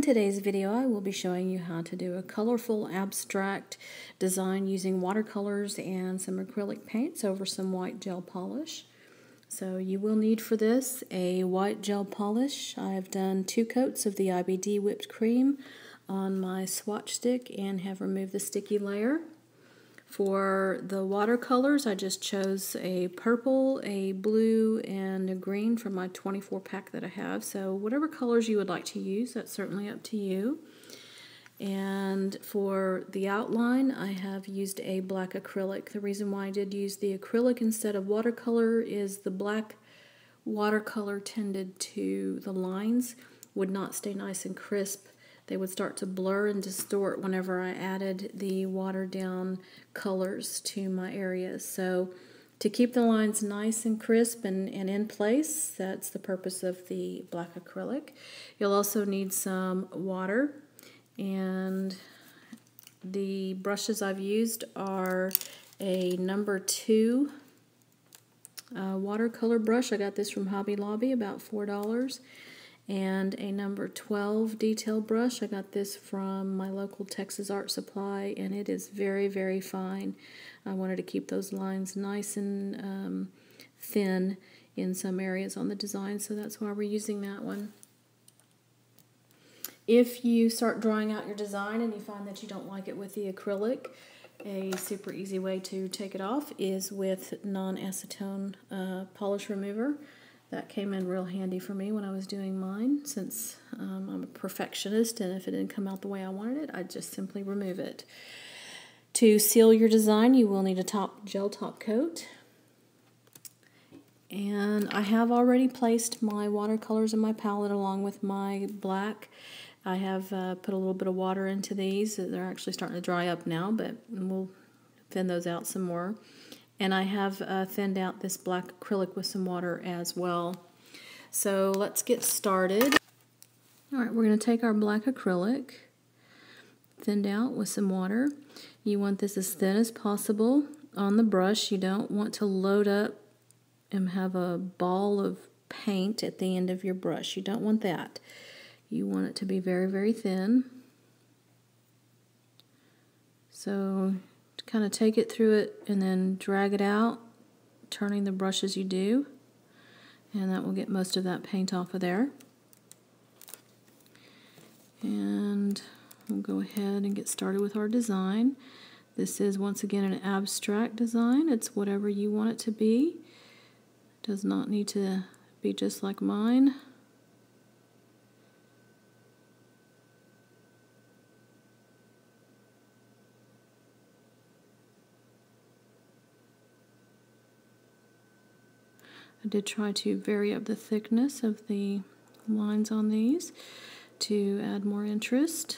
today's video, I will be showing you how to do a colorful abstract design using watercolors and some acrylic paints over some white gel polish. So you will need for this a white gel polish. I've done 2 coats of the IBD whipped cream on my swatch stick and have removed the sticky layer. For the watercolors, I just chose a purple, a blue, and a green from my 24 pack that I have. So whatever colors you would like to use, that's certainly up to you. And for the outline, I have used a black acrylic. The reason why I did use the acrylic instead of watercolor is the black watercolor tended to, the lines would not stay nice and crisp. They would start to blur and distort whenever I added the watered down colors to my areas. So to keep the lines nice and crisp and in place, that's the purpose of the black acrylic. You'll also need some water, and the brushes I've used are a number 2 watercolor brush. I got this from Hobby Lobby, about $4. And a number 12 detail brush. I got this from my local Texas Art Supply, and it is very, very fine. I wanted to keep those lines nice and thin in some areas on the design, so that's why we're using that one. If you start drawing out your design and you find that you don't like it with the acrylic, a super easy way to take it off is with non-acetone polish remover. That came in real handy for me when I was doing mine, since I'm a perfectionist, and if it didn't come out the way I wanted it, I'd just simply remove it. To seal your design, you will need a gel top coat. And I have already placed my watercolors in my palette along with my black. I have put a little bit of water into these. They're actually starting to dry up now, but we'll thin those out some more. And I have thinned out this black acrylic with some water as well. So let's get started. Alright, we're going to take our black acrylic, thinned out with some water. You want this as thin as possible on the brush. You don't want to load up and have a ball of paint at the end of your brush. You don't want that. You want it to be very, very thin. So kind of take it through it and then drag it out, turning the brush as you do, and that will get most of that paint off of there. And we'll go ahead and get started with our design. This is once again an abstract design. It's whatever you want it to be. It does not need to be just like mine. I did try to vary up the thickness of the lines on these to add more interest.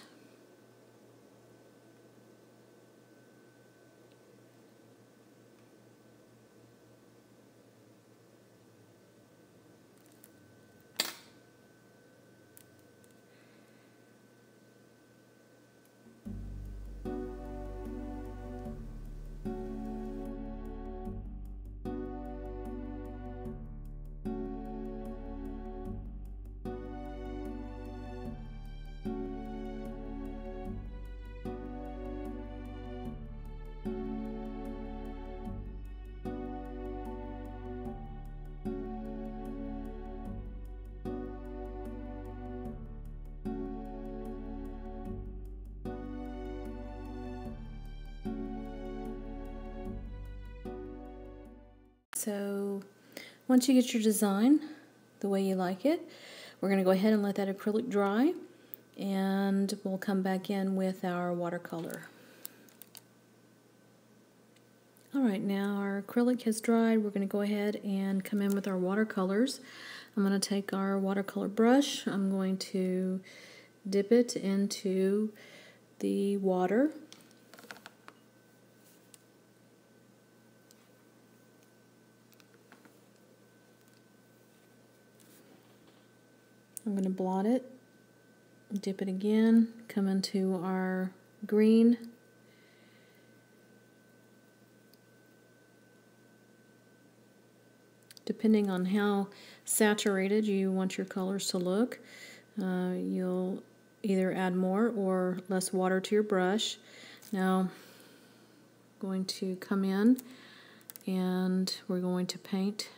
So once you get your design the way you like it, we're going to go ahead and let that acrylic dry, and we'll come back in with our watercolor. Alright, now our acrylic has dried. We're going to go ahead and come in with our watercolors. I'm going to take our watercolor brush. I'm going to dip it into the water. I'm going to blot it, dip it again, come into our green, depending on how saturated you want your colors to look. You'll either add more or less water to your brush. Now, I'm going to come in and we're going to paint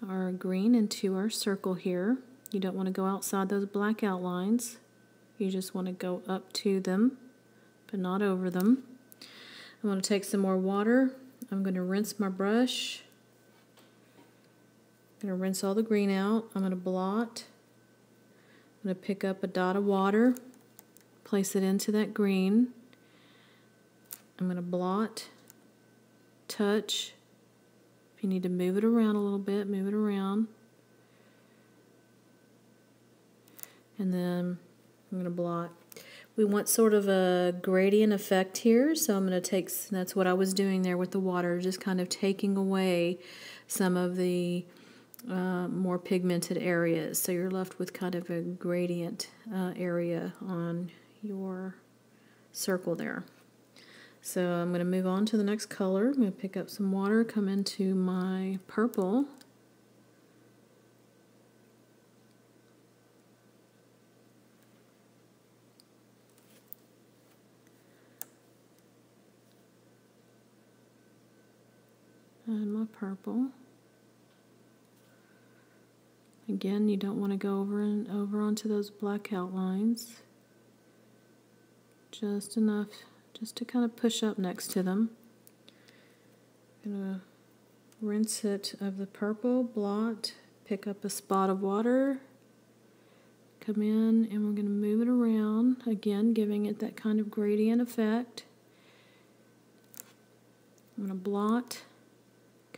our green into our circle here. You don't want to go outside those black outlines. You just want to go up to them, but not over them. I'm going to take some more water. I'm going to rinse my brush. I'm going to rinse all the green out. I'm going to blot. I'm going to pick up a dot of water, place it into that green. I'm going to blot, touch. If you need to move it around a little bit, move it around. And then I'm going to blot. We want sort of a gradient effect here, so I'm going to take, that's what I was doing there with the water, just kind of taking away some of the more pigmented areas. So you're left with kind of a gradient area on your circle there. So I'm going to move on to the next color. I'm going to pick up some water, come into my purple. And my purple. Again, you don't want to go over onto those black outlines. Just enough, just to kind of push up next to them. I'm going to rinse it of the purple, blot, pick up a spot of water, come in, and we're going to move it around, again giving it that kind of gradient effect. I'm going to blot,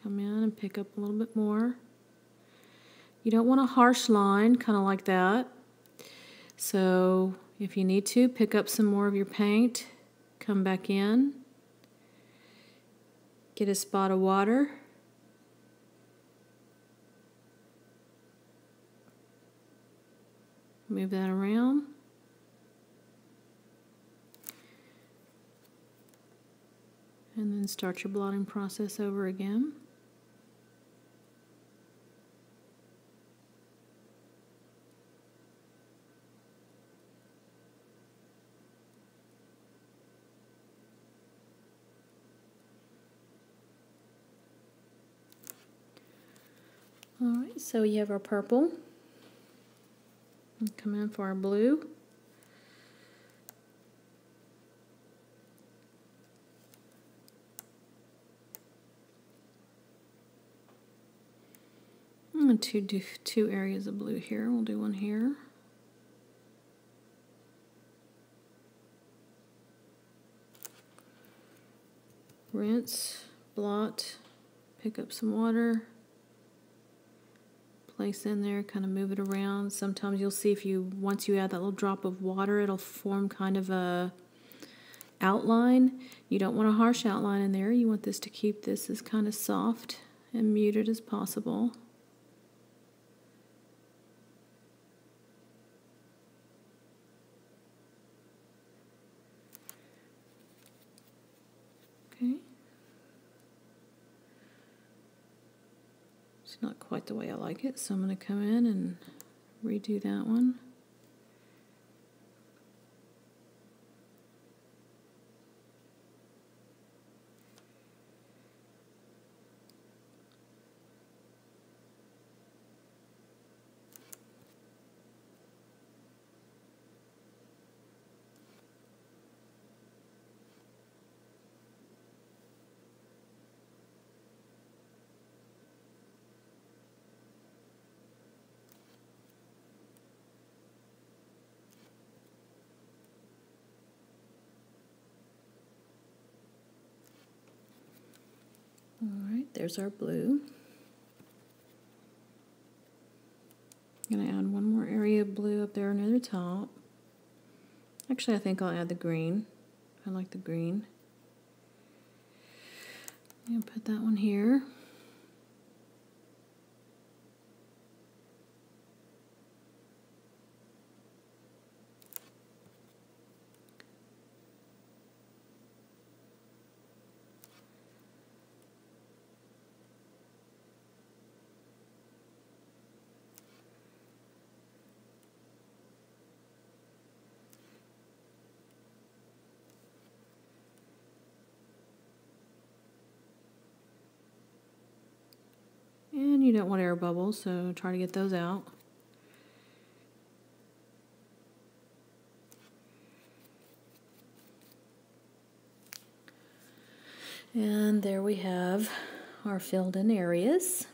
come in and pick up a little bit more. You don't want a harsh line, kind of like that. So if you need to, pick up some more of your paint, come back in, get a spot of water, move that around, and then start your blotting process over again. Alright, so you have our purple. Come in for our blue. I'm going to do two areas of blue here. We'll do one here. Rinse, blot, pick up some water. Place in there, kind of move it around. Sometimes you'll see once you add that little drop of water, it'll form kind of a outline. You don't want a harsh outline in there. You want this to keep this as kind of soft and muted as possible. Okay. It's not quite the way I like it, so I'm going to come in and redo that one. Alright, there's our blue. I'm going to add one more area of blue up there near the top. Actually, I think I'll add the green. I like the green. I'm going to put that one here. You don't want air bubbles, so try to get those out. And there we have our filled in areas.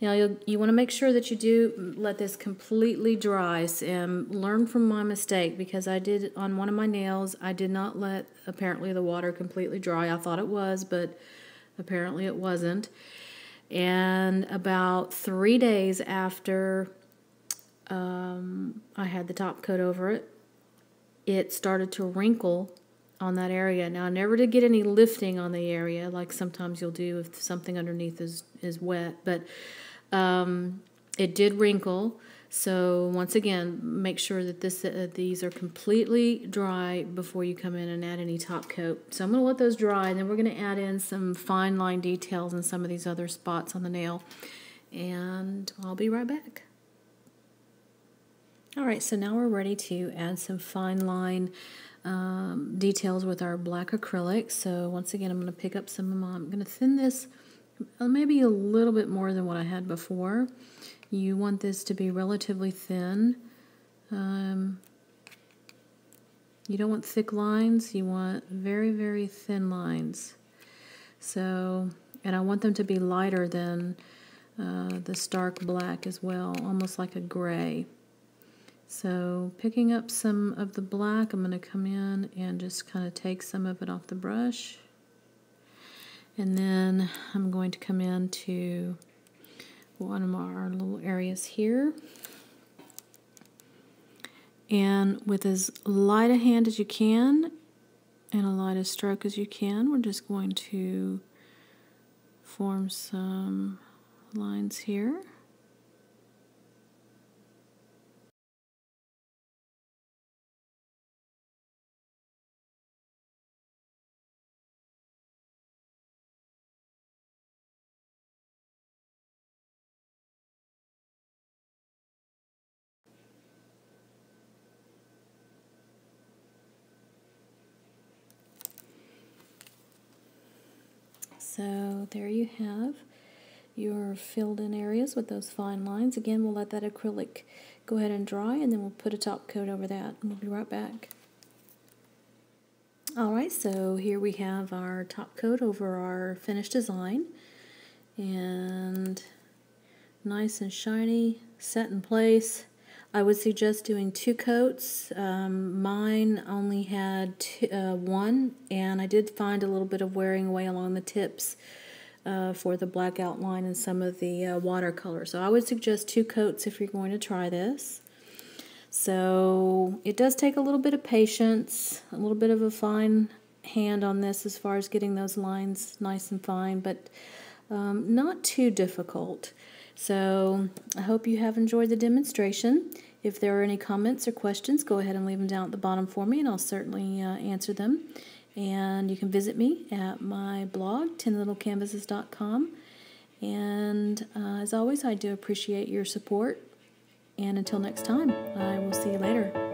Now you want to make sure that you do let this completely dry, and learn from my mistake, because I did on one of my nails, I did not let apparently the water completely dry. I thought it was, but apparently it wasn't. And about 3 days after I had the top coat over it, it started to wrinkle on that area. Now I never did get any lifting on the area like sometimes you'll do if something underneath is wet, but it did wrinkle. So once again, make sure that these are completely dry before you come in and add any top coat. So I'm going to let those dry, and then we're going to add in some fine line details in some of these other spots on the nail, and I'll be right back. Alright, so now we're ready to add some fine line details with our black acrylic. So once again, I'm going to pick up some of my, I'm going to thin this maybe a little bit more than what I had before. You want this to be relatively thin. You don't want thick lines, you want very, very thin lines. So, and I want them to be lighter than the stark black as well, almost like a gray. So picking up some of the black, I'm going to come in and just kind of take some of it off the brush. And then I'm going to come into one of our little areas here. And with as light a hand as you can and a light a stroke as you can, we're just going to form some lines here. So there you have your filled in areas with those fine lines. Again, we'll let that acrylic go ahead and dry, and then we'll put a top coat over that, and we'll be right back. Alright, so here we have our top coat over our finished design, and nice and shiny, set in place. I would suggest doing 2 coats. Mine only had 1, and I did find a little bit of wearing away along the tips for the black outline and some of the watercolor. So I would suggest 2 coats if you're going to try this. So it does take a little bit of patience, a little bit of a fine hand on this as far as getting those lines nice and fine, but not too difficult. So I hope you have enjoyed the demonstration. If there are any comments or questions, go ahead and leave them down at the bottom for me, and I'll certainly answer them. And you can visit me at my blog, 10littlecanvases.com. And as always, I do appreciate your support. And until next time, I will see you later.